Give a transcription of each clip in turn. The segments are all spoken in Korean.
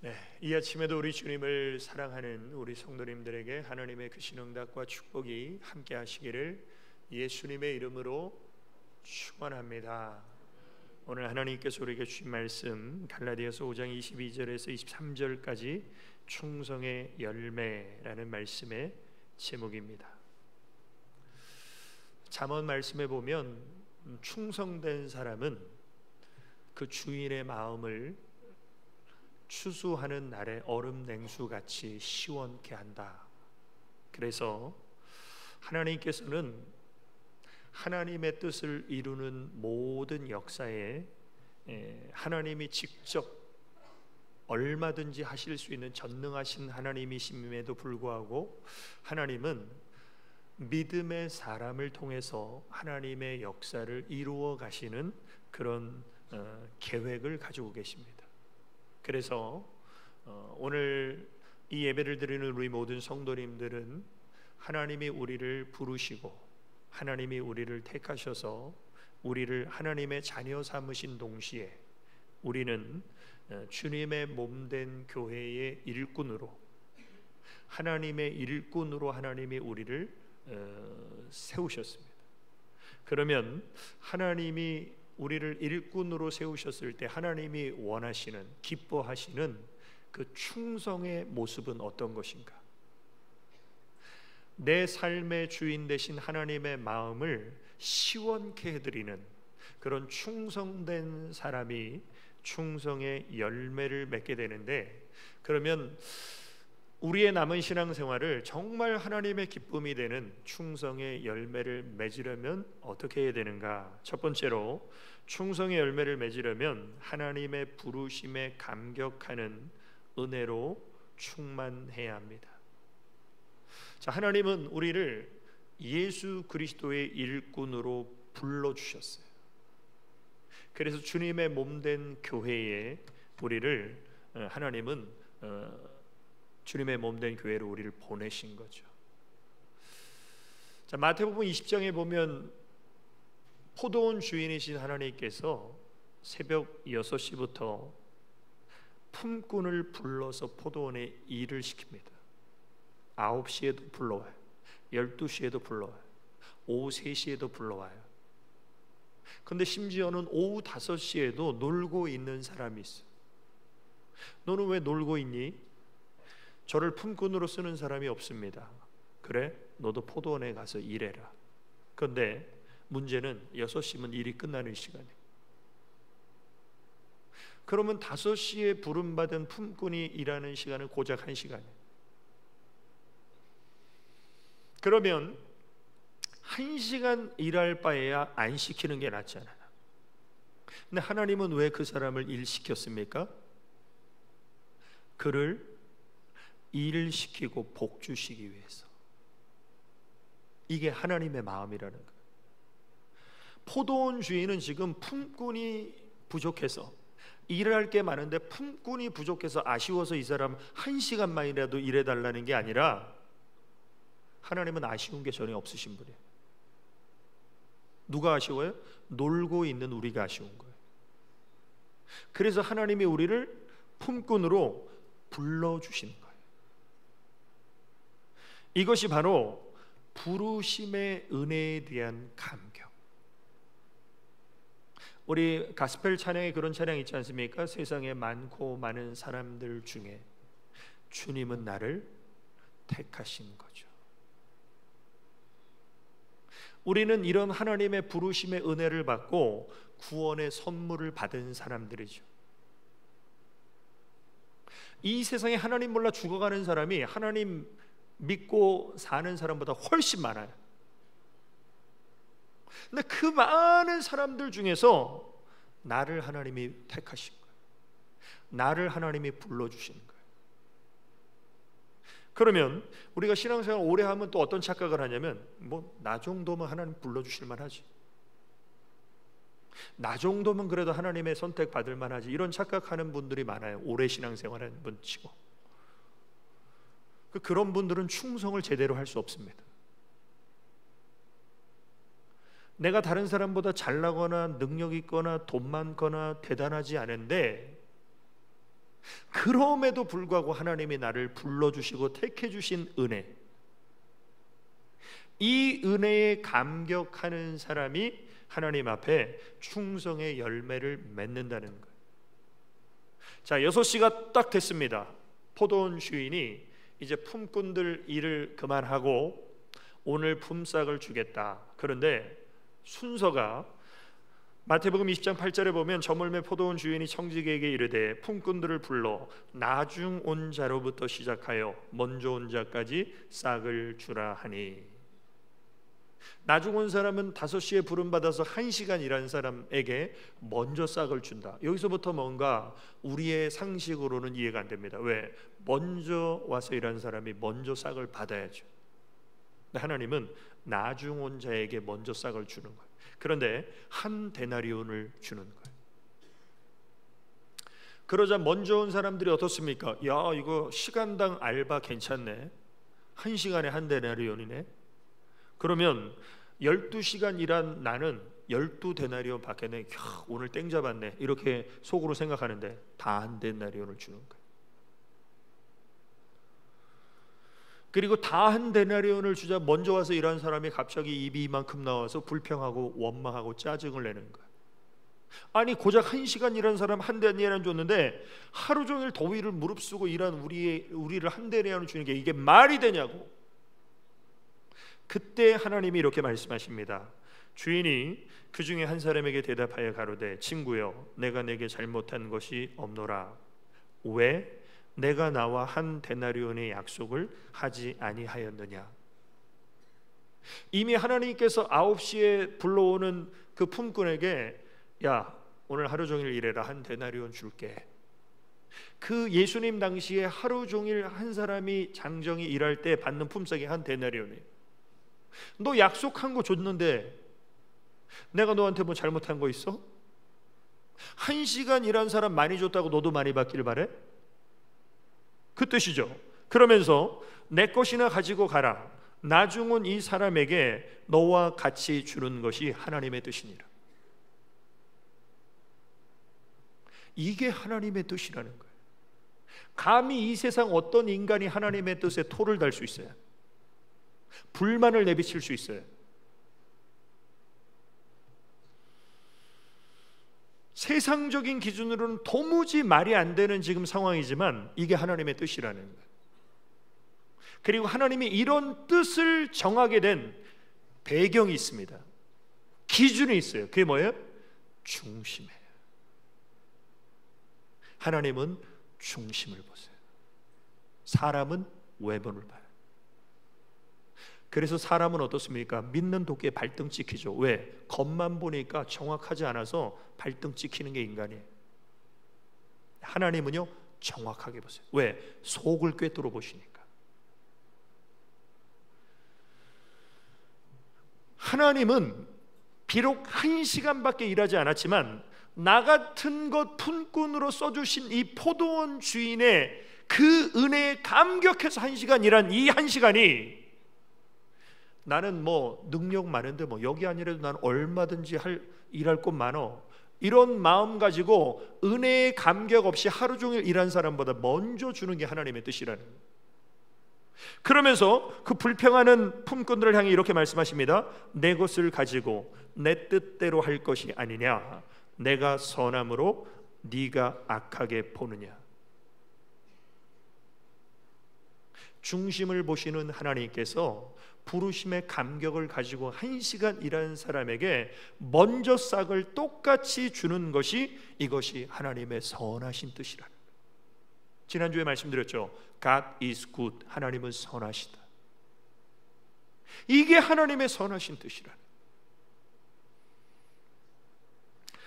네, 이 아침에도 우리 주님을 사랑하는 우리 성도님들에게 하나님의 그 신응답과 축복이 함께 하시기를 예수님의 이름으로 축원합니다. 오늘 하나님께서 우리에게 주신 말씀 갈라디아서 5장 22절에서 23절까지 충성의 열매라는 말씀의 제목입니다. 잠언 말씀에 보면 충성된 사람은 그 주인의 마음을 추수하는 날에 얼음 냉수같이 시원케 한다. 그래서 하나님께서는 하나님의 뜻을 이루는 모든 역사에 하나님이 직접 얼마든지 하실 수 있는 전능하신 하나님이심에도 불구하고 하나님은 믿음의 사람을 통해서 하나님의 역사를 이루어 가시는 그런 계획을 가지고 계십니다. 그래서 오늘 이 예배를 드리는 우리 모든 성도님들은 하나님이 우리를 부르시고 하나님이 우리를 택하셔서 우리를 하나님의 자녀 삼으신 동시에 우리는 주님의 몸된 교회의 일꾼으로 하나님의 일꾼으로 하나님이 우리를 세우셨습니다. 그러면 하나님이 우리를 일꾼으로 세우셨을 때 하나님이 원하시는, 기뻐하시는 그 충성의 모습은 어떤 것인가? 내 삶의 주인 되신 하나님의 마음을 시원케 해드리는 그런 충성된 사람이 충성의 열매를 맺게 되는데, 그러면 우리의 남은 신앙생활을 정말 하나님의 기쁨이 되는 충성의 열매를 맺으려면 어떻게 해야 되는가? 첫 번째로 충성의 열매를 맺으려면 하나님의 부르심에 감격하는 은혜로 충만해야 합니다. 자, 하나님은 우리를 예수 그리스도의 일꾼으로 불러주셨어요. 그래서 주님의 몸된 교회에 우리를 하나님은 주님의 몸된 교회로 우리를 보내신 거죠. 자, 마태복음 20장에 보면 포도원 주인이신 하나님께서 새벽 6시부터 품꾼을 불러서 포도원에 일을 시킵니다. 9시에도 불러와요. 12시에도 불러와요. 오후 3시에도 불러와요. 근데 심지어는 오후 5시에도 놀고 있는 사람이 있어. 너는 왜 놀고 있니? 저를 품꾼으로 쓰는 사람이 없습니다. 그래? 너도 포도원에 가서 일해라. 그런데 문제는 6시면 일이 끝나는 시간이에요. 그러면 5시에 부름받은 품꾼이 일하는 시간은 고작 1시간이에요. 그러면 1시간 일할 바에야 안 시키는 게 낫잖아요. 근데 하나님은 왜 그 사람을 일시켰습니까? 그를 일시키고 복 주시기 위해서. 이게 하나님의 마음이라는 거예요. 포도원 주인은 지금 품꾼이 부족해서 일을 할 게 많은데 품꾼이 부족해서 아쉬워서 이 사람 1시간만이라도 일해달라는 게 아니라 하나님은 아쉬운 게 전혀 없으신 분이에요. 누가 아쉬워요? 놀고 있는 우리가 아쉬운 거예요. 그래서 하나님이 우리를 품꾼으로 불러주시는 거예요. 이것이 바로 부르심의 은혜에 대한 감격. 우리 가스펠 찬양에 그런 찬양 있지 않습니까? 세상에 많고 많은 사람들 중에 주님은 나를 택하신 거죠. 우리는 이런 하나님의 부르심의 은혜를 받고 구원의 선물을 받은 사람들이죠. 이 세상에 하나님 몰라 죽어가는 사람이 하나님 믿고 사는 사람보다 훨씬 많아요. 근데 그 많은 사람들 중에서 나를 하나님이 택하신 거예요. 나를 하나님이 불러주시는 거예요. 그러면 우리가 신앙생활 오래 하면 또 어떤 착각을 하냐면 나 정도면 하나님 불러주실 만하지, 나 정도면 그래도 하나님의 선택 받을 만하지, 이런 착각하는 분들이 많아요. 오래 신앙생활하는 분 치고. 그런 분들은 충성을 제대로 할 수 없습니다. 내가 다른 사람보다 잘나거나 능력 있거나 돈 많거나 대단하지 않은데 그럼에도 불구하고 하나님이 나를 불러주시고 택해주신 은혜, 이 은혜에 감격하는 사람이 하나님 앞에 충성의 열매를 맺는다는 거예요. 자, 6시가 딱 됐습니다. 포도원 주인이 이제 품꾼들 일을 그만하고 오늘 품삯을 주겠다. 그런데 순서가 마태복음 20장 8절에 보면 저물매 포도원 주인이 청지기에게 이르되 품꾼들을 불러 나중 온 자로부터 시작하여 먼저 온 자까지 싹을 주라 하니, 나중 온 사람은 5시에 부름받아서 1시간 일한 사람에게 먼저 싹을 준다. 여기서부터 뭔가 우리의 상식으로는 이해가 안 됩니다. 왜? 먼저 와서 일한 사람이 먼저 싹을 받아야죠. 하나님은 나중 온 자에게 먼저 싹을 주는 거예요. 그런데 한 데나리온을 주는 거예요. 그러자 먼저 온 사람들이 어떻습니까? 야, 이거 시간당 알바 괜찮네. 1시간에 한 데나리온이네. 그러면 12시간 일한 나는 12데나리온 받겠네. 야, 오늘 땡 잡았네. 이렇게 속으로 생각하는데 다 한 데나리온을 주는 거예요. 그리고 다 한 데나리온을 주자 먼저 와서 일한 사람이 갑자기 입이 이만큼 나와서 불평하고 원망하고 짜증을 내는 거예요. 아니, 고작 1시간 일한 사람 한 데나리온 줬는데 하루 종일 더위를 무릅쓰고 일한 우리를 한 데나리온을 주는 게 이게 말이 되냐고. 그때 하나님이 이렇게 말씀하십니다. 주인이 그 중에 한 사람에게 대답하여 가로되 친구여, 내가 내게 잘못한 것이 없노라. 왜 내가 나와 한 데나리온의 약속을 하지 아니하였느냐. 이미 하나님께서 9시에 불러오는 그 품꾼에게 야, 오늘 하루 종일 일해라. 한 데나리온 줄게. 그 예수님 당시에 하루 종일 한 사람이 장정이 일할 때 받는 품삯이 한 데나리온이에요. 너 약속한 거 줬는데 내가 너한테 뭐 잘못한 거 있어? 1시간 일한 사람 많이 줬다고 너도 많이 받기를 바래? 그 뜻이죠. 그러면서 내 것이나 가지고 가라. 나중 온 이 사람에게 너와 같이 주는 것이 하나님의 뜻이니라. 이게 하나님의 뜻이라는 거예요. 감히 이 세상 어떤 인간이 하나님의 뜻에 토를 달 수 있어요? 불만을 내비칠 수 있어요? 세상적인 기준으로는 도무지 말이 안 되는 지금 상황이지만 이게 하나님의 뜻이라는 거예요. 그리고 하나님이 이런 뜻을 정하게 된 배경이 있습니다. 기준이 있어요. 그게 뭐예요? 중심이에요. 하나님은 중심을 보세요. 사람은 외모를 봐요. 그래서 사람은 어떻습니까? 믿는 도끼에 발등 찍히죠. 왜? 겉만 보니까 정확하지 않아서 발등 찍히는 게 인간이에요. 하나님은요, 정확하게 보세요. 왜? 속을 꿰뚫어 보시니까. 하나님은 비록 1시간밖에 일하지 않았지만 나 같은 것 품꾼으로 써주신 이 포도원 주인의 그 은혜에 감격해서 1시간 일한 이 1시간이 나는 뭐 능력 많은데 뭐 여기 아니라도 나는 얼마든지 일할 곳 많어, 이런 마음 가지고 은혜에 감격 없이 하루 종일 일한 사람보다 먼저 주는 게 하나님의 뜻이라는 거예요. 그러면서 그 불평하는 품꾼들을 향해 이렇게 말씀하십니다. 내 것을 가지고 내 뜻대로 할 것이 아니냐. 내가 선함으로 네가 악하게 보느냐. 중심을 보시는 하나님께서 부르심의 감격을 가지고 1시간 일하는 사람에게 먼저 싹을 똑같이 주는 것이, 이것이 하나님의 선하신 뜻이라는 거예요. 지난주에 말씀드렸죠. God is good. 하나님은 선하시다. 이게 하나님의 선하신 뜻이라는 거예요.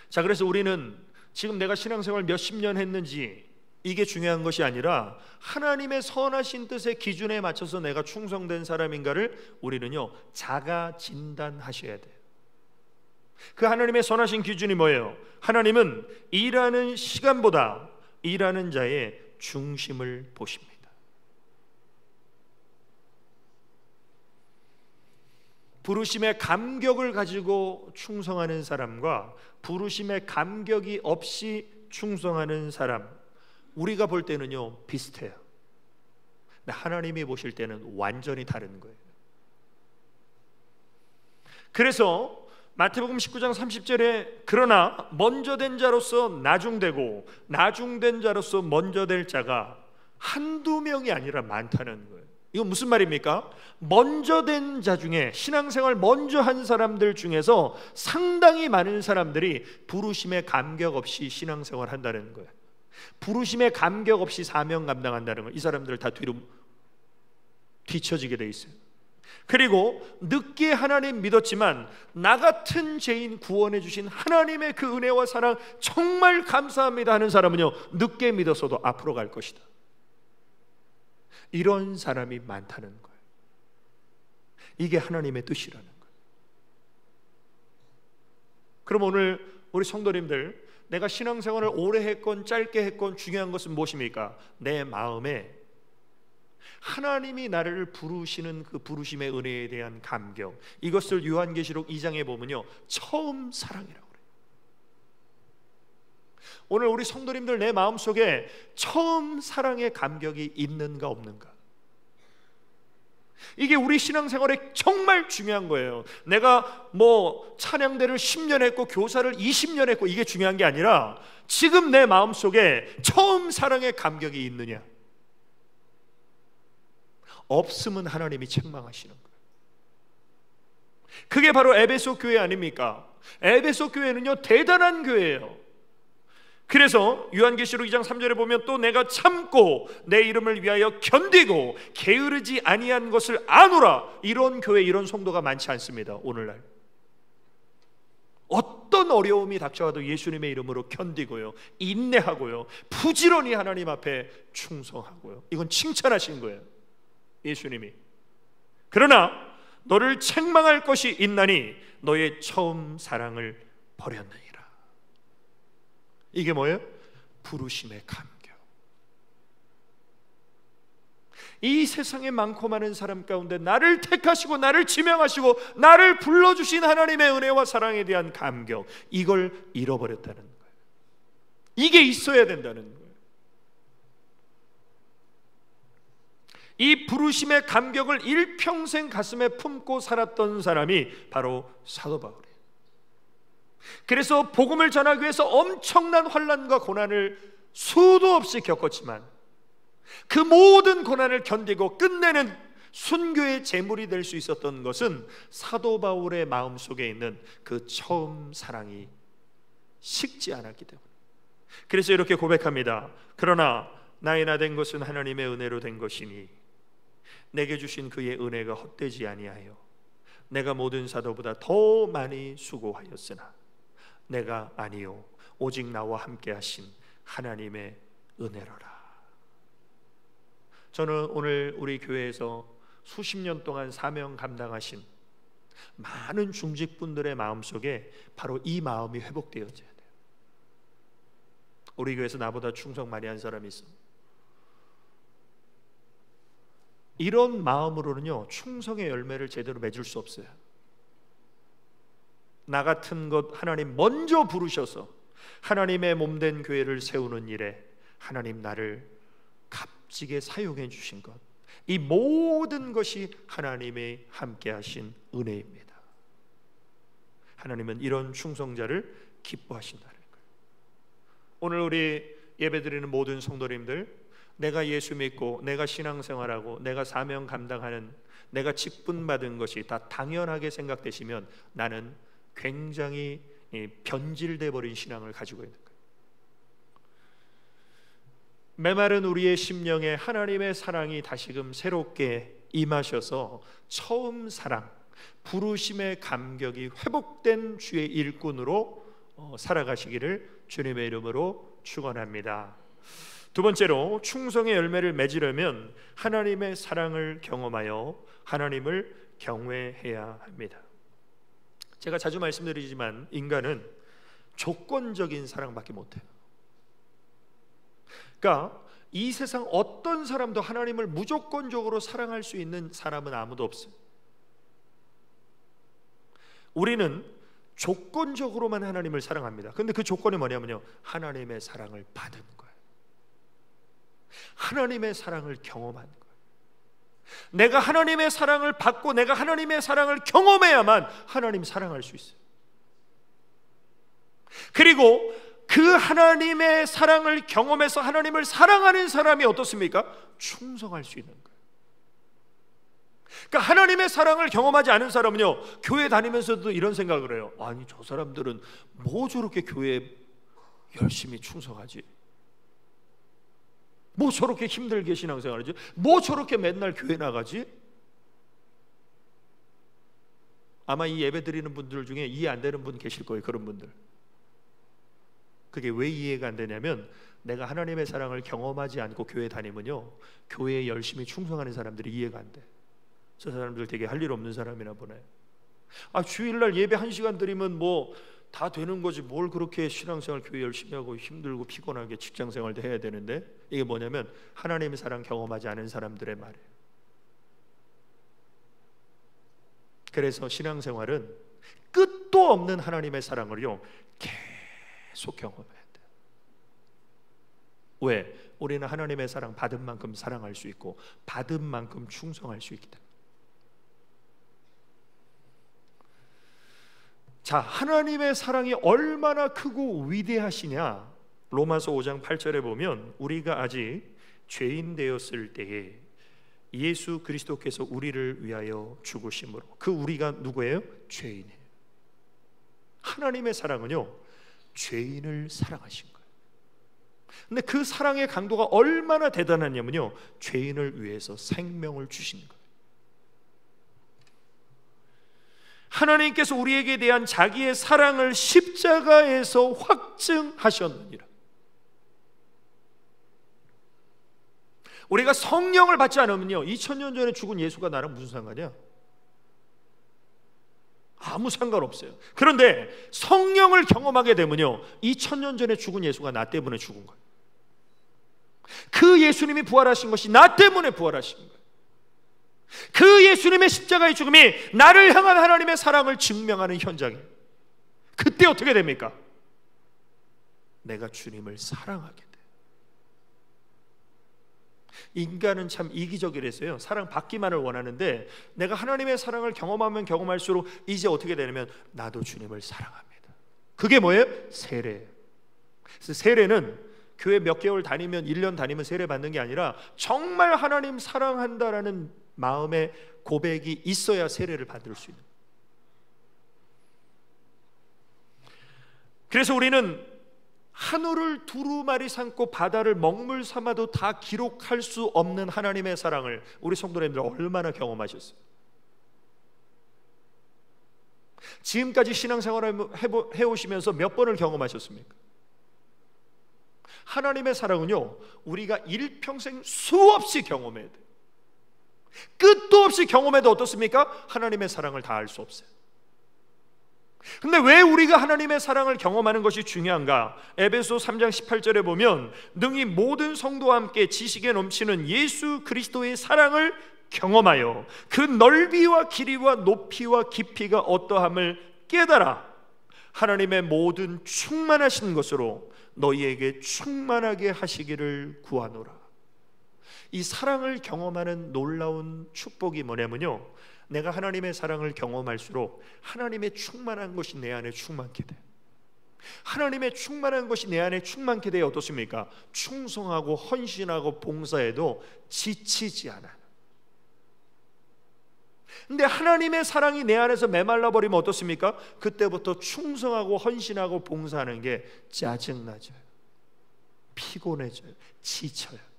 자, 그래서 우리는 지금 내가 신앙생활 몇십 년 했는지 이게 중요한 것이 아니라 하나님의 선하신 뜻의 기준에 맞춰서 내가 충성된 사람인가를 우리는요, 자가 진단하셔야 돼요. 그 하나님의 선하신 기준이 뭐예요? 하나님은 일하는 시간보다 일하는 자의 중심을 보십니다. 부르심의 감격을 가지고 충성하는 사람과 부르심의 감격이 없이 충성하는 사람, 우리가 볼 때는요 비슷해요. 근데 하나님이 보실 때는 완전히 다른 거예요. 그래서 마태복음 19장 30절에 그러나 먼저 된 자로서 나중되고 나중된 자로서 먼저 될 자가 한두 명이 아니라 많다는 거예요. 이건 무슨 말입니까? 먼저 된 자 중에, 신앙생활 먼저 한 사람들 중에서 상당히 많은 사람들이 부르심에 감격 없이 신앙생활 한다는 거예요. 부르심에 감격 없이 사명 감당한다는 거예요. 이 사람들 다 뒤로 뒤처지게 돼 있어요. 그리고 늦게 하나님 믿었지만 나 같은 죄인 구원해 주신 하나님의 그 은혜와 사랑 정말 감사합니다 하는 사람은요 늦게 믿었어도 앞으로 갈 것이다. 이런 사람이 많다는 거예요. 이게 하나님의 뜻이라는 거예요. 그럼 오늘 우리 성도님들, 내가 신앙생활을 오래 했건 짧게 했건 중요한 것은 무엇입니까? 내 마음에 하나님이 나를 부르시는 그 부르심의 은혜에 대한 감격, 이것을 요한계시록 2장에 보면요 처음 사랑이라고 그래요. 오늘 우리 성도님들 내 마음속에 처음 사랑의 감격이 있는가 없는가, 이게 우리 신앙생활에 정말 중요한 거예요. 내가 뭐 찬양대를 10년 했고 교사를 20년 했고 이게 중요한 게 아니라 지금 내 마음속에 처음 사랑의 감격이 있느냐. 없으면 하나님이 책망하시는 거예요. 그게 바로 에베소 교회 아닙니까? 에베소 교회는요 대단한 교회예요. 그래서 요한계시록 2장 3절에 보면 또 내가 참고 내 이름을 위하여 견디고 게으르지 아니한 것을 아노라. 이런 교회, 이런 성도가 많지 않습니다. 오늘날 어떤 어려움이 닥쳐와도 예수님의 이름으로 견디고요, 인내하고요, 부지런히 하나님 앞에 충성하고요. 이건 칭찬하신 거예요, 예수님이. 그러나 너를 책망할 것이 있나니 너의 처음 사랑을 버렸느니라. 이게 뭐예요? 부르심의 감격. 이 세상에 많고 많은 사람 가운데 나를 택하시고 나를 지명하시고 나를 불러주신 하나님의 은혜와 사랑에 대한 감격, 이걸 잃어버렸다는 거예요. 이게 있어야 된다는 거예요. 이 부르심의 감격을 일평생 가슴에 품고 살았던 사람이 바로 사도 바울이에요. 그래서 복음을 전하기 위해서 엄청난 환난과 고난을 수도 없이 겪었지만 그 모든 고난을 견디고 끝내는 순교의 제물이 될 수 있었던 것은 사도 바울의 마음속에 있는 그 처음 사랑이 식지 않았기 때문에. 그래서 이렇게 고백합니다. 그러나 나의 나 된 것은 하나님의 은혜로 된 것이니 내게 주신 그의 은혜가 헛되지 아니하여 내가 모든 사도보다 더 많이 수고하였으나 내가 아니요 오직 나와 함께 하신 하나님의 은혜로라. 저는 오늘 우리 교회에서 수십 년 동안 사명 감당하신 많은 중직분들의 마음속에 바로 이 마음이 회복되어져야 돼요. 우리 교회에서 나보다 충성 많이 한 사람이 있어. 이런 마음으로는요 충성의 열매를 제대로 맺을 수 없어요. 나 같은 것 하나님 먼저 부르셔서 하나님의 몸된 교회를 세우는 일에 하나님 나를 값지게 사용해 주신 것, 이 모든 것이 하나님의 함께 하신 은혜입니다. 하나님은 이런 충성자를 기뻐하신다는 거예요. 오늘 우리 예배드리는 모든 성도님들, 내가 예수 믿고 내가 신앙생활하고 내가 사명 감당하는, 내가 직분받은 것이 다 당연하게 생각되시면 나는 굉장히 변질돼 버린 신앙을 가지고 있는 거예요. 메마른 우리의 심령에 하나님의 사랑이 다시금 새롭게 임하셔서 처음 사랑, 부르심의 감격이 회복된 주의 일꾼으로 살아가시기를 주님의 이름으로 축원합니다. 두 번째로, 충성의 열매를 맺으려면 하나님의 사랑을 경험하여 하나님을 경외해야 합니다. 제가 자주 말씀드리지만 인간은 조건적인 사랑밖에 못해요. 그러니까 이 세상 어떤 사람도 하나님을 무조건적으로 사랑할 수 있는 사람은 아무도 없어요. 우리는 조건적으로만 하나님을 사랑합니다. 근데 그 조건이 뭐냐면요, 하나님의 사랑을 받은 거예요. 하나님의 사랑을 경험하는 거예요. 내가 하나님의 사랑을 받고 내가 하나님의 사랑을 경험해야만 하나님 사랑할 수 있어요. 그리고 그 하나님의 사랑을 경험해서 하나님을 사랑하는 사람이 어떻습니까? 충성할 수 있는 거예요. 그러니까 하나님의 사랑을 경험하지 않은 사람은요, 교회 다니면서도 이런 생각을 해요. 아니, 저 사람들은 뭐 저렇게 교회에 열심히 충성하지? 뭐 저렇게 힘들게 신앙생활하지? 뭐 저렇게 맨날 교회 나가지? 아마 이 예배 드리는 분들 중에 이해 안 되는 분 계실 거예요. 그런 분들. 그게 왜 이해가 안 되냐면, 내가 하나님의 사랑을 경험하지 않고 교회 다니면요, 교회에 열심히 충성하는 사람들이 이해가 안 돼. 저 사람들 되게 할 일 없는 사람이나 보네. 아, 주일날 예배 1시간 드리면 뭐 다 되는 거지, 뭘 그렇게 신앙생활 교회 열심히 하고 힘들고 피곤하게 직장생활도 해야 되는데. 이게 뭐냐면 하나님의 사랑 경험하지 않은 사람들의 말이에요. 그래서 신앙생활은 끝도 없는 하나님의 사랑을요 계속 경험해야 돼요. 왜? 우리는 하나님의 사랑 받은 만큼 사랑할 수 있고 받은 만큼 충성할 수 있기 때문에. 자, 하나님의 사랑이 얼마나 크고 위대하시냐, 로마서 5장 8절에 보면 우리가 아직 죄인 되었을 때에 예수 그리스도께서 우리를 위하여 죽으심으로, 그 우리가 누구예요? 죄인이에요. 하나님의 사랑은요 죄인을 사랑하신 거예요. 근데 그 사랑의 강도가 얼마나 대단하냐면요, 죄인을 위해서 생명을 주신 거예요. 하나님께서 우리에게 대한 자기의 사랑을 십자가에서 확증하셨느니라. 우리가 성령을 받지 않으면요, 2000년 전에 죽은 예수가 나랑 무슨 상관이야? 아무 상관없어요. 그런데 성령을 경험하게 되면요, 2000년 전에 죽은 예수가 나 때문에 죽은 거예요. 그 예수님이 부활하신 것이 나 때문에 부활하신 거예요. 그 예수님의 십자가의 죽음이 나를 향한 하나님의 사랑을 증명하는 현장이에요. 그때 어떻게 됩니까? 내가 주님을 사랑하게 돼요. 인간은 참 이기적이라서요, 사랑 받기만을 원하는데 내가 하나님의 사랑을 경험하면 경험할수록 이제 어떻게 되냐면 나도 주님을 사랑합니다. 그게 뭐예요? 세례예요. 그래서 세례는 교회 몇 개월 다니면, 1년 다니면 세례 받는 게 아니라 정말 하나님 사랑한다라는 마음의 고백이 있어야 세례를 받을 수 있는. 그래서 우리는 하늘을 두루마리 삼고 바다를 먹물 삼아도 다 기록할 수 없는 하나님의 사랑을 우리 성도님들 얼마나 경험하셨어요? 지금까지 신앙생활을 해오시면서 몇 번을 경험하셨습니까? 하나님의 사랑은요 우리가 일평생 수없이 경험해야 돼요. 끝도 없이 경험해도 어떻습니까? 하나님의 사랑을 다 알 수 없어요. 근데 왜 우리가 하나님의 사랑을 경험하는 것이 중요한가? 에베소 3장 18절에 보면 능히 모든 성도와 함께 지식에 넘치는 예수 그리스도의 사랑을 경험하여 그 넓이와 길이와 높이와 깊이가 어떠함을 깨달아 하나님의 모든 충만하신 것으로 너희에게 충만하게 하시기를 구하노라. 이 사랑을 경험하는 놀라운 축복이 뭐냐면요, 내가 하나님의 사랑을 경험할수록 하나님의 충만한 것이 내 안에 충만케 돼. 하나님의 충만한 것이 내 안에 충만케 되어 어떻습니까? 충성하고 헌신하고 봉사해도 지치지 않아요. 근데 하나님의 사랑이 내 안에서 메말라 버리면 어떻습니까? 그때부터 충성하고 헌신하고 봉사하는 게 짜증나져요, 피곤해져요, 지쳐요.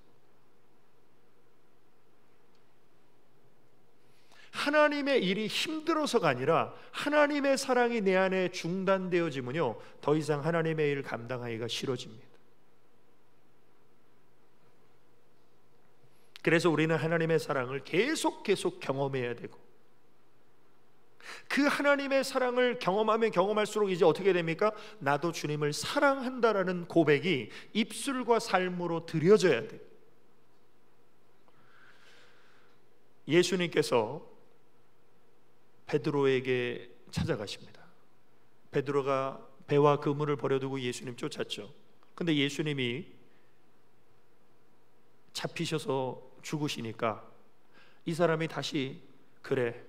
하나님의 일이 힘들어서가 아니라 하나님의 사랑이 내 안에 중단되어지면요 더 이상 하나님의 일을 감당하기가 싫어집니다. 그래서 우리는 하나님의 사랑을 계속 경험해야 되고, 그 하나님의 사랑을 경험하면 경험할수록 이제 어떻게 됩니까? 나도 주님을 사랑한다라는 고백이 입술과 삶으로 드려져야 돼요. 예수님께서 베드로에게 찾아가십니다. 베드로가 배와 그물을 버려두고 예수님 쫓았죠. 근데 예수님이 잡히셔서 죽으시니까 이 사람이 다시 그래,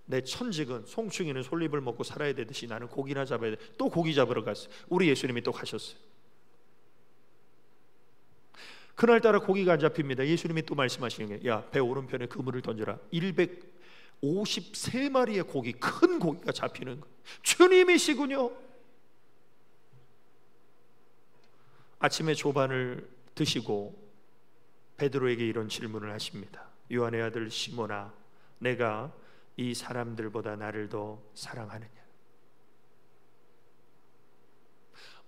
내 천직은 송충이는 솔잎을 먹고 살아야 되듯이 나는 고기나 잡아야 돼. 또 고기 잡으러 갔어요. 우리 예수님이 또 가셨어요. 그날따라 고기가 안 잡힙니다. 예수님이 또 말씀하시는 게, 야, 배 오른편에 그물을 던져라. 153마리의 고기, 큰 고기가 잡히는 거예요. 주님이시군요. 아침에 조반을 드시고 베드로에게 이런 질문을 하십니다. 요한의 아들 시몬아, 내가 이 사람들보다 나를 더 사랑하느냐?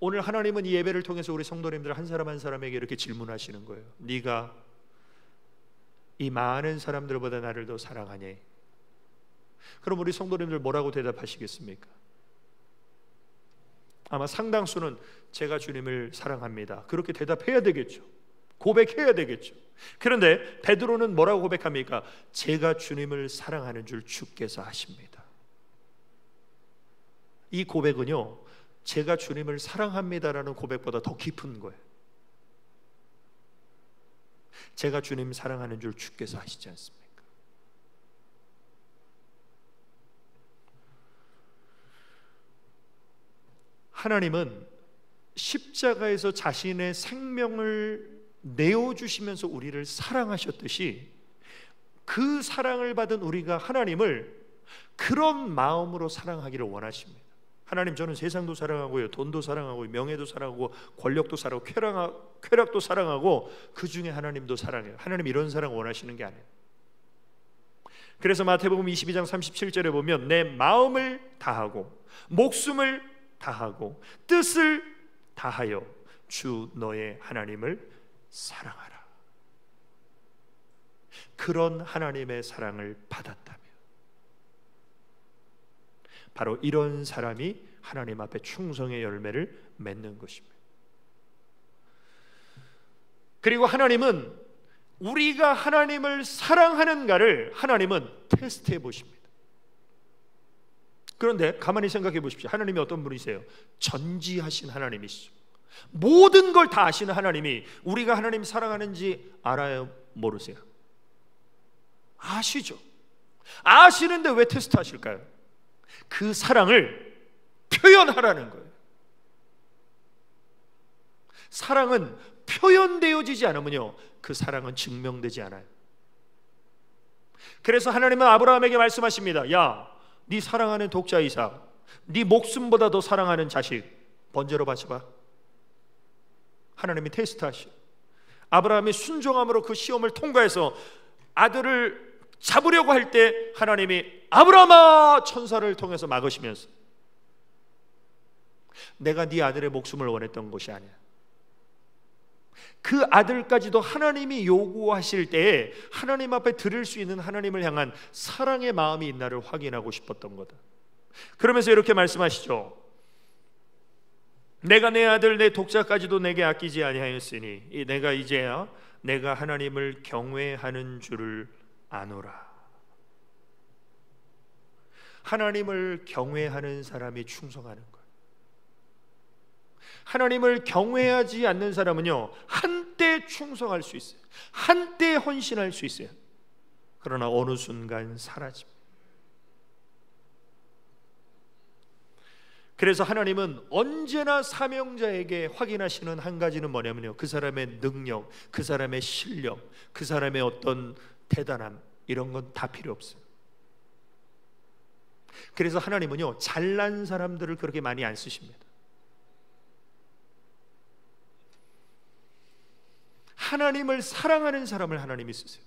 오늘 하나님은 이 예배를 통해서 우리 성도님들 한 사람 한 사람에게 이렇게 질문하시는 거예요. 네가 이 많은 사람들보다 나를 더 사랑하니? 그럼 우리 성도님들 뭐라고 대답하시겠습니까? 아마 상당수는 제가 주님을 사랑합니다, 그렇게 대답해야 되겠죠. 고백해야 되겠죠. 그런데 베드로는 뭐라고 고백합니까? 제가 주님을 사랑하는 줄 주께서 아십니다. 이 고백은요, 제가 주님을 사랑합니다라는 고백보다 더 깊은 거예요. 제가 주님 사랑하는 줄 주께서 아시지 않습니까? 하나님은 십자가에서 자신의 생명을 내어주시면서 우리를 사랑하셨듯이 그 사랑을 받은 우리가 하나님을 그런 마음으로 사랑하기를 원하십니다. 하나님, 저는 세상도 사랑하고요, 돈도 사랑하고, 명예도 사랑하고, 권력도 사랑하고, 쾌락도 사랑하고, 그 중에 하나님도 사랑해요. 하나님 이런 사랑 원하시는 게 아니에요. 그래서 마태복음 22장 37절에 보면 내 마음을 다하고 목숨을 다하고 뜻을 다하여 주 너의 하나님을 사랑하라. 그런 하나님의 사랑을 받았다면 바로 이런 사람이 하나님 앞에 충성의 열매를 맺는 것입니다. 그리고 하나님은 우리가 하나님을 사랑하는가를 하나님은 테스트해 보십니다. 그런데 가만히 생각해 보십시오. 하나님이 어떤 분이세요? 전지하신 하나님이시죠. 모든 걸 다 아시는 하나님이 우리가 하나님 사랑하는지 알아요? 모르세요? 아시죠? 아시는데 왜 테스트 하실까요? 그 사랑을 표현하라는 거예요. 사랑은 표현되어지지 않으면요, 그 사랑은 증명되지 않아요. 그래서 하나님은 아브라함에게 말씀하십니다. 야, 네 사랑하는 독자 이삭, 네 목숨보다 더 사랑하는 자식 번제로 바쳐봐. 하나님이 테스트하시오. 아브라함이 순종함으로 그 시험을 통과해서 아들을 잡으려고 할 때 하나님이 아브라함아 천사를 통해서 막으시면서 내가 네 아들의 목숨을 원했던 것이 아니야. 그 아들까지도 하나님이 요구하실 때에 하나님 앞에 드릴 수 있는 하나님을 향한 사랑의 마음이 있나를 확인하고 싶었던 거다. 그러면서 이렇게 말씀하시죠. 내가 내 아들 내 독자까지도 내게 아끼지 아니하였으니 내가 이제야 내가 하나님을 경외하는 줄을 아노라. 하나님을 경외하는 사람이 충성하는 거예요. 하나님을 경외하지 않는 사람은요, 한때 충성할 수 있어요. 한때 헌신할 수 있어요. 그러나 어느 순간 사라집니다. 그래서 하나님은 언제나 사명자에게 확인하시는 한 가지는 뭐냐면요, 그 사람의 능력, 그 사람의 실력, 그 사람의 어떤 대단함, 이런 건 다 필요 없어요. 그래서 하나님은요, 잘난 사람들을 그렇게 많이 안 쓰십니다. 하나님을 사랑하는 사람을 하나님이 쓰세요.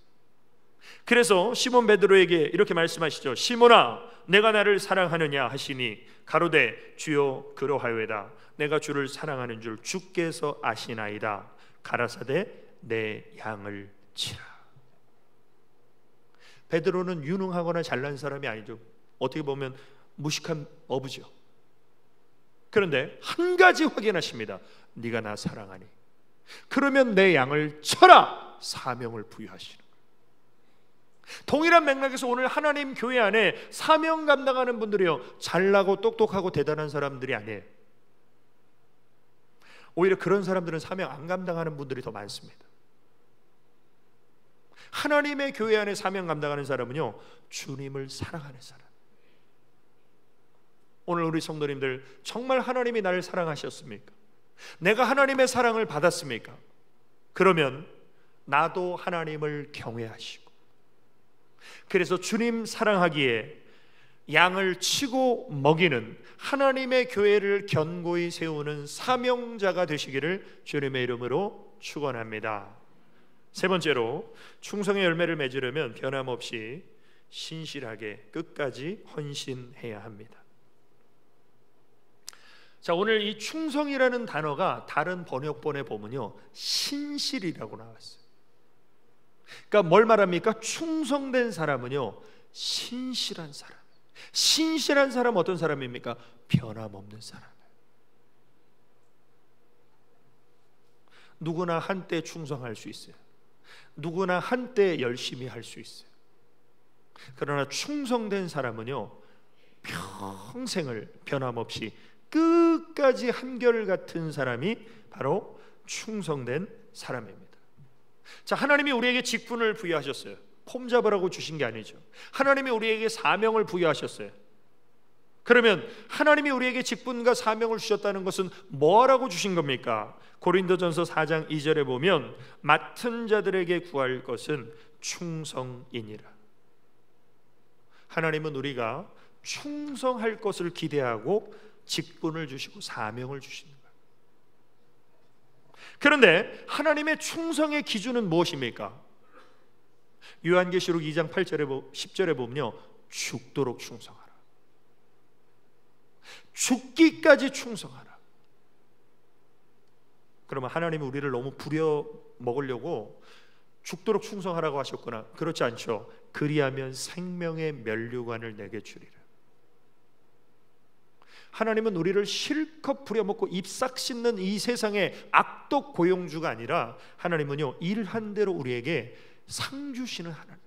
그래서 시몬 베드로에게 이렇게 말씀하시죠. 시몬아, 내가 나를 사랑하느냐 하시니 가로되 주여 그러하여이다. 내가 주를 사랑하는 줄 주께서 아시나이다. 가라사대 내 양을 치라. 베드로는 유능하거나 잘난 사람이 아니죠. 어떻게 보면 무식한 어부죠. 그런데 한 가지 확인하십니다. 네가 나 사랑하니 그러면 내 양을 쳐라. 사명을 부여하시는 거예요. 동일한 맥락에서 오늘 하나님 교회 안에 사명 감당하는 분들이요, 잘나고 똑똑하고 대단한 사람들이 아니에요. 오히려 그런 사람들은 사명 안 감당하는 분들이 더 많습니다. 하나님의 교회 안에 사명 감당하는 사람은요, 주님을 사랑하는 사람. 오늘 우리 성도님들, 정말 하나님이 나를 사랑하셨습니까? 내가 하나님의 사랑을 받았습니까? 그러면 나도 하나님을 경외하시고, 그래서 주님 사랑하기에 양을 치고 먹이는 하나님의 교회를 견고히 세우는 사명자가 되시기를 주님의 이름으로 축원합니다. 세 번째로, 충성의 열매를 맺으려면 변함없이 신실하게 끝까지 헌신해야 합니다. 자, 오늘 이 충성이라는 단어가 다른 번역본에 보면요, 신실이라고 나왔어요. 그러니까 뭘 말합니까? 충성된 사람은요, 신실한 사람. 신실한 사람 어떤 사람입니까? 변함없는 사람. 누구나 한때 충성할 수 있어요. 누구나 한때 열심히 할 수 있어요. 그러나 충성된 사람은요, 평생을 변함없이 끝까지 한결같은 사람이 바로 충성된 사람입니다. 자, 하나님이 우리에게 직분을 부여하셨어요. 폼 잡으라고 주신 게 아니죠. 하나님이 우리에게 사명을 부여하셨어요. 그러면 하나님이 우리에게 직분과 사명을 주셨다는 것은 뭐라고 주신 겁니까? 고린도전서 4장 2절에 보면 맡은 자들에게 구할 것은 충성이니라. 하나님은 우리가 충성할 것을 기대하고 직분을 주시고 사명을 주시는 거예요. 그런데 하나님의 충성의 기준은 무엇입니까? 요한계시록 2장 8절에 10절에 보면요, 죽도록 충성하라. 죽기까지 충성하라. 그러면 하나님이 우리를 너무 부려 먹으려고 죽도록 충성하라고 하셨구나. 그렇지 않죠. 그리하면 생명의 면류관을 내게 주리라. 하나님은 우리를 실컷 부려먹고 잎싹 씻는 이 세상의 악독 고용주가 아니라 하나님은요, 일한 대로 우리에게 상 주시는 하나님.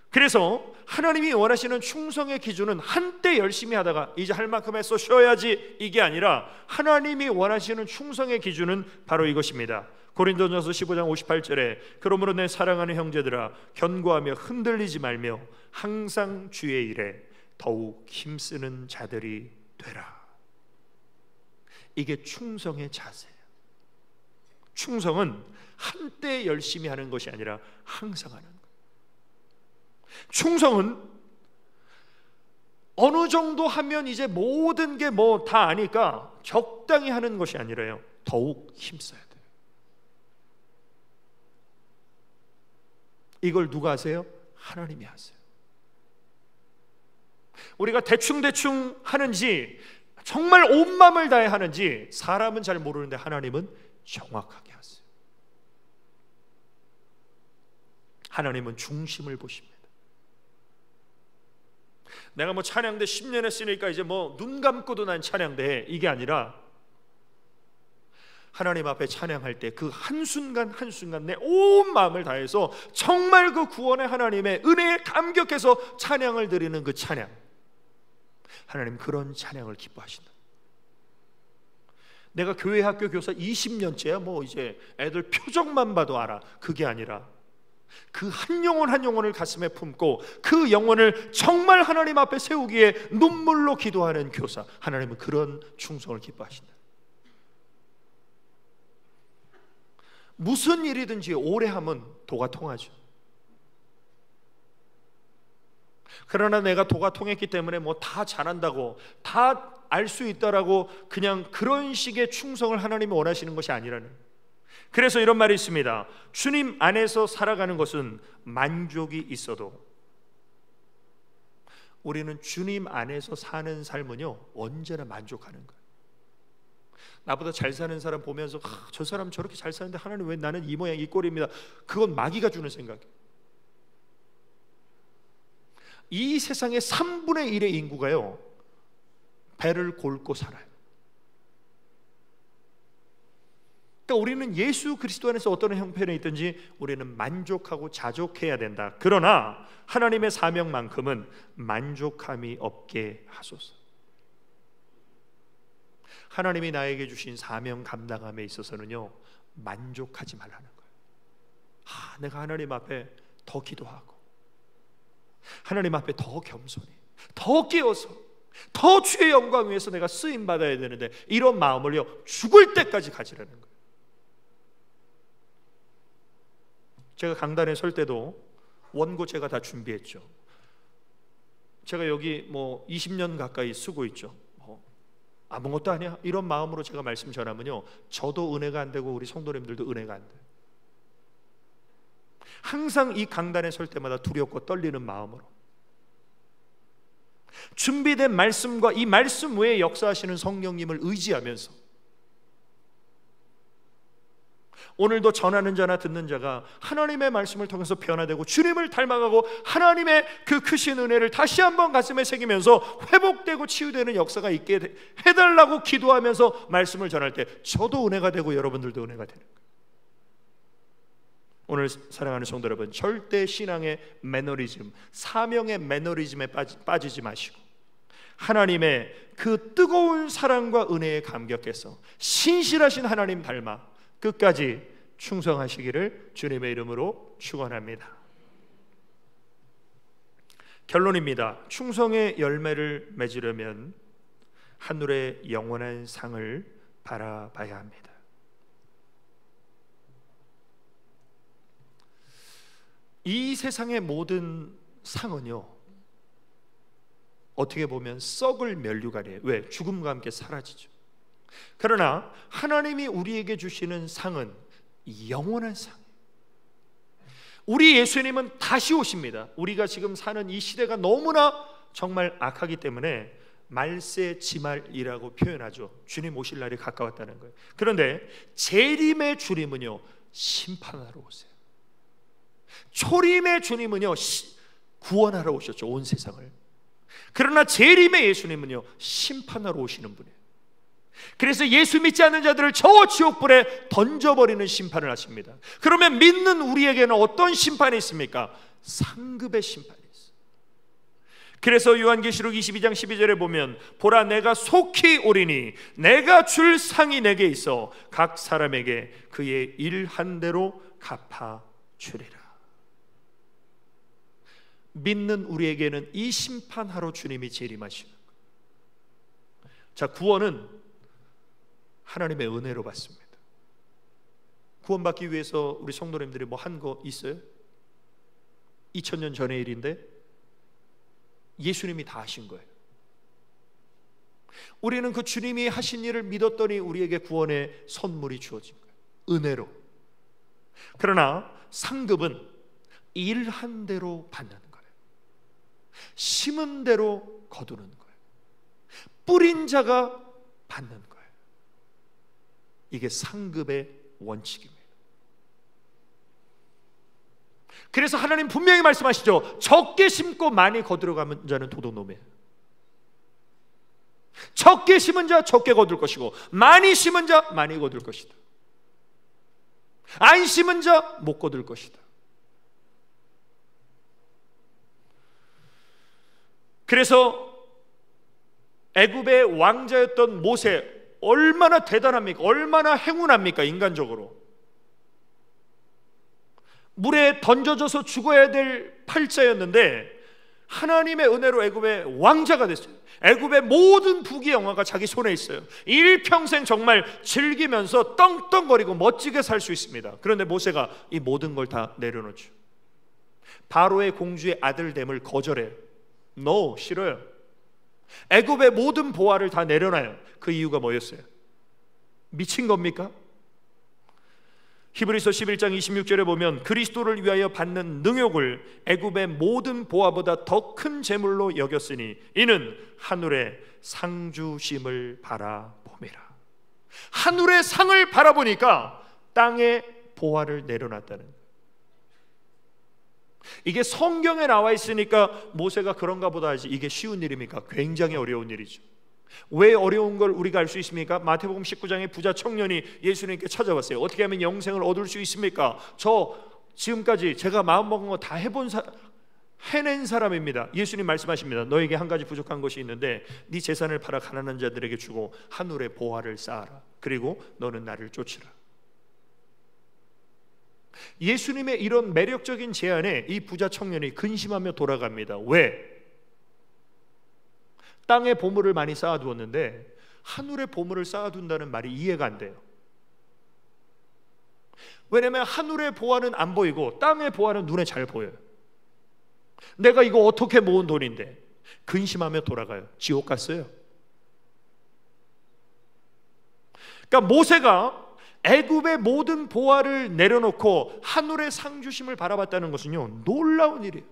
그래서 하나님이 원하시는 충성의 기준은 한때 열심히 하다가 이제 할 만큼 했어 쉬어야지, 이게 아니라 하나님이 원하시는 충성의 기준은 바로 이것입니다. 고린도전서 15장 58절에 그러므로 내 사랑하는 형제들아, 견고하며 흔들리지 말며 항상 주의 일에 더욱 힘쓰는 자들이 되라. 이게 충성의 자세예요. 충성은 한때 열심히 하는 것이 아니라 항상 하는 거예요. 충성은 어느 정도 하면 이제 모든 게 뭐 다 아니까 적당히 하는 것이 아니라요, 더욱 힘써야 돼요. 이걸 누가 하세요? 하나님이 하세요. 우리가 대충대충 하는지 정말 온 마음을 다해 하는지 사람은 잘 모르는데 하나님은 정확하게 하세요. 하나님은 중심을 보십니다. 내가 뭐 찬양대 10년 했으니까 이제 뭐 눈 감고도 난 찬양대 해, 이게 아니라 하나님 앞에 찬양할 때 그 한순간 한순간 내 온 마음을 다해서 정말 그 구원의 하나님의 은혜에 감격해서 찬양을 드리는 그 찬양, 하나님 그런 찬양을 기뻐하신다. 내가 교회 학교 교사 20년째야 뭐 이제 애들 표정만 봐도 알아, 그게 아니라 그 한 영혼 한 영혼을 가슴에 품고 그 영혼을 정말 하나님 앞에 세우기에 눈물로 기도하는 교사, 하나님은 그런 충성을 기뻐하신다. 무슨 일이든지 오래 하면 도가 통하죠. 그러나 내가 도가 통했기 때문에 뭐 다 잘한다고 다 알 수 있다라고 그냥 그런 식의 충성을 하나님이 원하시는 것이 아니라는. 그래서 이런 말이 있습니다. 주님 안에서 살아가는 것은 만족이 있어도 우리는 주님 안에서 사는 삶은요, 언제나 만족하는 거예요. 나보다 잘 사는 사람 보면서 저 사람 저렇게 잘 사는데 하나님 왜 나는 이 모양 이 꼴입니다. 그건 마귀가 주는 생각이에요. 이 세상의 3분의 1의 인구가요, 배를 골고 살아요. 그러니까 우리는 예수 그리스도 안에서 어떤 형편에 있든지 우리는 만족하고 자족해야 된다. 그러나 하나님의 사명만큼은 만족함이 없게 하소서. 하나님이 나에게 주신 사명 감당함에 있어서는요, 만족하지 말라는 거예요. 내가 하나님 앞에 더 기도하고 하나님 앞에 더 겸손히 더 끼어서 더 주의 영광 위해서 내가 쓰임 받아야 되는데, 이런 마음을요 죽을 때까지 가지라는 거예요. 제가 강단에 설 때도 원고 제가 다 준비했죠. 제가 여기 20년 가까이 쓰고 있죠. 아무것도 아니야 이런 마음으로 제가 말씀 전하면요 저도 은혜가 안 되고 우리 성도님들도 은혜가 안 돼요. 항상 이 강단에 설 때마다 두렵고 떨리는 마음으로 준비된 말씀과 이 말씀 외에 역사하시는 성령님을 의지하면서, 오늘도 전하는 자나 듣는 자가 하나님의 말씀을 통해서 변화되고 주님을 닮아가고 하나님의 그 크신 은혜를 다시 한번 가슴에 새기면서 회복되고 치유되는 역사가 있게 해달라고 기도하면서 말씀을 전할 때 저도 은혜가 되고 여러분들도 은혜가 되는 거예요. 오늘 사랑하는 성도 여러분, 절대 신앙의 매너리즘, 사명의 매너리즘에 빠지지 마시고 하나님의 그 뜨거운 사랑과 은혜에 감격해서 신실하신 하나님 닮아 끝까지 충성하시기를 주님의 이름으로 축원합니다. 결론입니다. 충성의 열매를 맺으려면 하늘의 영원한 상을 바라봐야 합니다. 이 세상의 모든 상은요 어떻게 보면 썩을 면류관이에요. 왜? 죽음과 함께 사라지죠. 그러나 하나님이 우리에게 주시는 상은 영원한 상이에요. 우리 예수님은 다시 오십니다. 우리가 지금 사는 이 시대가 너무나 정말 악하기 때문에 말세지말이라고 표현하죠. 주님 오실 날이 가까웠다는 거예요. 그런데 재림의 주님은요 심판하러 오세요. 초림의 주님은요 구원하러 오셨죠, 온 세상을. 그러나 재림의 예수님은요 심판하러 오시는 분이에요. 그래서 예수 믿지 않는 자들을 저 지옥불에 던져버리는 심판을 하십니다. 그러면 믿는 우리에게는 어떤 심판이 있습니까? 상급의 심판이 있어요. 그래서 요한계시록 22장 12절에 보면 보라 내가 속히 오리니 내가 줄 상이 내게 있어 각 사람에게 그의 일 한 대로 갚아 주리라. 믿는 우리에게는 이 심판하러 주님이 재림하시는 거예요. 자, 구원은 하나님의 은혜로 받습니다. 구원받기 위해서 우리 성도님들이 뭐 한 거 있어요? 2000년 전의 일인데 예수님이 다 하신 거예요. 우리는 그 주님이 하신 일을 믿었더니 우리에게 구원의 선물이 주어진 거예요, 은혜로. 그러나 상급은 일한 대로 받는 거예요. 심은 대로 거두는 거예요. 뿌린 자가 받는 거예요. 이게 상급의 원칙입니다. 그래서 하나님 분명히 말씀하시죠. 적게 심고 많이 거두어가는 자는 도둑놈이에요. 적게 심은 자 적게 거둘 것이고 많이 심은 자 많이 거둘 것이다. 안 심은 자 못 거둘 것이다. 그래서 애굽의 왕자였던 모세 얼마나 대단합니까? 얼마나 행운합니까? 인간적으로 물에 던져져서 죽어야 될 팔자였는데 하나님의 은혜로 애굽의 왕자가 됐어요. 애굽의 모든 부귀 영화가 자기 손에 있어요. 일평생 정말 즐기면서 떵떵거리고 멋지게 살 수 있습니다. 그런데 모세가 이 모든 걸 다 내려놓죠. 바로의 공주의 아들됨을 거절해요. No, 싫어요. 애굽의 모든 보화를 다 내려놔요. 그 이유가 뭐였어요? 미친 겁니까? 히브리서 11장 26절에 보면 보리스도를 위하여 받는 능욕을 애굽의 모든 보화보다 더 큰 재물로 여겼으니 이는 하늘의 상주심을 바라봄이라. 하늘의 상을 바라보니까 땅에 보화를 내려놨다는 거예요. 이게 성경에 나와 있으니까 모세가 그런가 보다 하지 이게 쉬운 일입니까? 굉장히 어려운 일이죠. 왜 어려운 걸 우리가 알 수 있습니까? 마태복음 19장에 부자 청년이 예수님께 찾아왔어요. 어떻게 하면 영생을 얻을 수 있습니까? 저 지금까지 제가 마음먹은 거 다 해낸 사람입니다. 예수님 말씀하십니다. 너에게 한 가지 부족한 것이 있는데 네 재산을 팔아 가난한 자들에게 주고 하늘의 보화를 쌓아라. 그리고 너는 나를 쫓으라. 예수님의 이런 매력적인 제안에 이 부자 청년이 근심하며 돌아갑니다. 왜? 땅에 보물을 많이 쌓아두었는데 하늘에 보물을 쌓아둔다는 말이 이해가 안 돼요. 왜냐하면 하늘의 보화는 안 보이고 땅의 보화는 눈에 잘 보여요. 내가 이거 어떻게 모은 돈인데. 근심하며 돌아가요. 지옥 갔어요. 그러니까 모세가 애굽의 모든 보화를 내려놓고 하늘의 상주심을 바라봤다는 것은요, 놀라운 일이에요.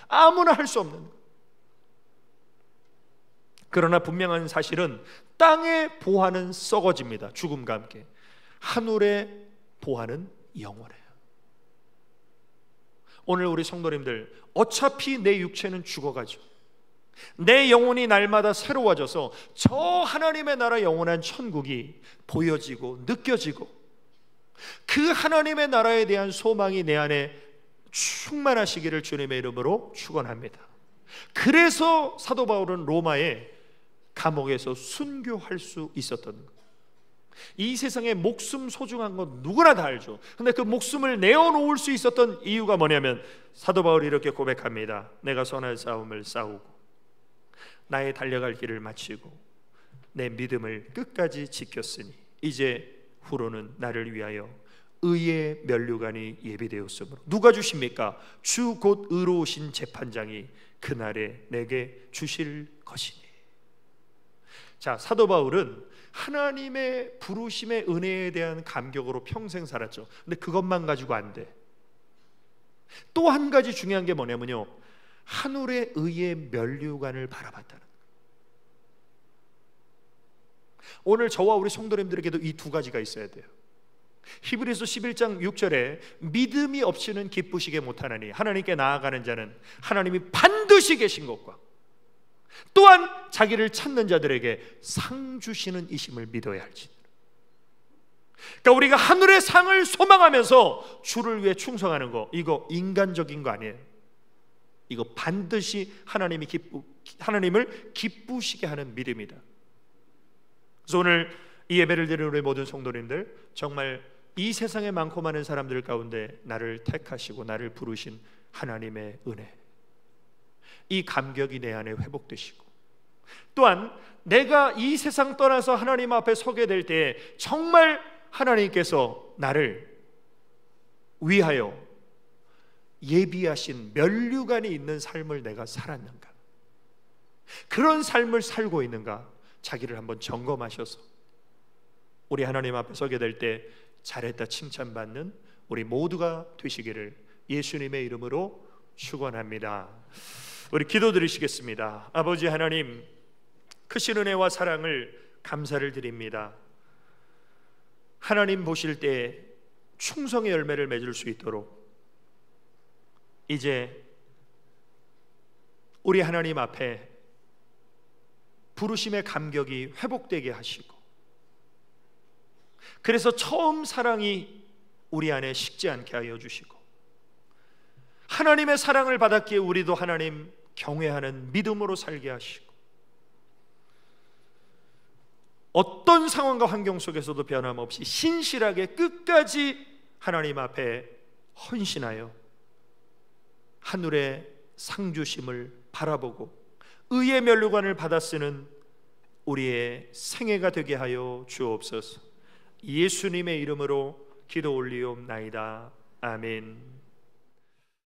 아무나 할 수 없는 거예요. 그러나 분명한 사실은 땅의 보화는 썩어집니다. 죽음과 함께. 하늘의 보화는 영원해요. 오늘 우리 성도님들, 어차피 내 육체는 죽어가죠. 내 영혼이 날마다 새로워져서 저 하나님의 나라 영원한 천국이 보여지고 느껴지고, 그 하나님의 나라에 대한 소망이 내 안에 충만하시기를 주님의 이름으로 축원합니다. 그래서 사도 바울은 로마의 감옥에서 순교할 수 있었던 거예요. 이 세상에 목숨 소중한 건 누구나 다 알죠. 근데 그 목숨을 내어놓을 수 있었던 이유가 뭐냐면, 사도 바울이 이렇게 고백합니다. 내가 선한 싸움을 싸우고 나의 달려갈 길을 마치고 내 믿음을 끝까지 지켰으니 이제 후로는 나를 위하여 의의 면류관이 예비되었으므로. 누가 주십니까? 주 곧 의로우신 재판장이 그날에 내게 주실 것이니. 자, 사도 바울은 하나님의 부르심의 은혜에 대한 감격으로 평생 살았죠. 근데 그것만 가지고 안 돼. 또 한 가지 중요한 게 뭐냐면요, 하늘의 의의 면류관을 바라봤다는 거예요. 오늘 저와 우리 성도님들에게도 이 두 가지가 있어야 돼요. 히브리서 11장 6절에 믿음이 없이는 기쁘시게 못하나니 하나님께 나아가는 자는 하나님이 반드시 계신 것과 또한 자기를 찾는 자들에게 상 주시는 이심을 믿어야 할지니라. 그러니까 우리가 하늘의 상을 소망하면서 주를 위해 충성하는 거, 이거 인간적인 거 아니에요. 이거 반드시 하나님을 기쁘시게 하는 믿음이다. 그래서 오늘 이 예배를 드리는 우리 모든 성도님들, 정말 이 세상에 많고 많은 사람들 가운데 나를 택하시고 나를 부르신 하나님의 은혜, 이 감격이 내 안에 회복되시고, 또한 내가 이 세상 떠나서 하나님 앞에 서게 될 때 정말 하나님께서 나를 위하여 예비하신 면류관이 있는 삶을 내가 살았는가, 그런 삶을 살고 있는가, 자기를 한번 점검하셔서 우리 하나님 앞에 서게 될 때 잘했다 칭찬받는 우리 모두가 되시기를 예수님의 이름으로 축원합니다. 우리 기도드리시겠습니다. 아버지 하나님, 크신 은혜와 사랑을 감사를 드립니다. 하나님 보실 때 충성의 열매를 맺을 수 있도록 이제 우리 하나님 앞에 부르심의 감격이 회복되게 하시고, 그래서 처음 사랑이 우리 안에 식지 않게 하여 주시고, 하나님의 사랑을 받았기에 우리도 하나님 경외하는 믿음으로 살게 하시고, 어떤 상황과 환경 속에서도 변함없이 신실하게 끝까지 하나님 앞에 헌신하여 하늘의 상주심을 바라보고 의의 면류관을 받아 쓰는 우리의 생애가 되게 하여 주옵소서. 예수님의 이름으로 기도 올리옵나이다. 아멘.